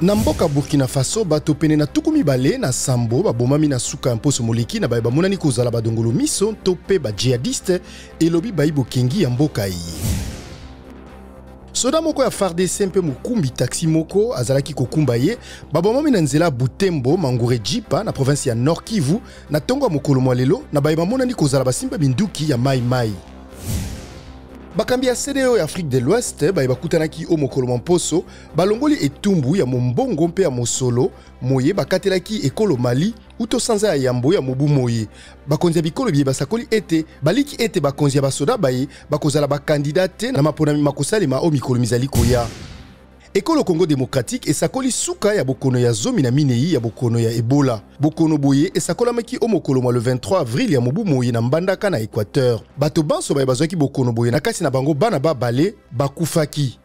Na mboka Burkina Faso bato pene na tukumi bale na sambo babomami na suka mposo moleki na baye bamonani kozala badongolo miso to pe ba djihadiste elobi bayibo kengi ya mboka iyi. Soda moko ya FARDC mpe mokumbi taxi moko azalaki kokumba ye babomami na nzela Butembo Mangure Jipa na province ya Nord Kivu na tongo ya mokolo mwa lelo na baye bamonani kozala basimba binduki ya Mai Mai. Bakambi ya CEDEAO ya Afrique de l'Ouest baye bakutanaki o mokolo mwa mposo balongoli etumbu ya mombongo mpe ya mosolo moye bakatelaki ekolo Mali uto sanza ya yambo ya mobu moye bakonzi ya bikolo biye basakoli ete baliki ete bakonzi ya basoda baye bakozala bakandidate na maponami makosalema o mikolo mizali koya. Ekolo Congo démocratique esakoli suka ya bokono ya zomi na minei ya bokono ya Ebola. Bokono boye esakolamaki o mokolo mwa le 23 avril ya mobu moye na mbandaka na Équateur. Bato banso baye bazwaki bokono boye na kasi na bango bana babale bakufaki.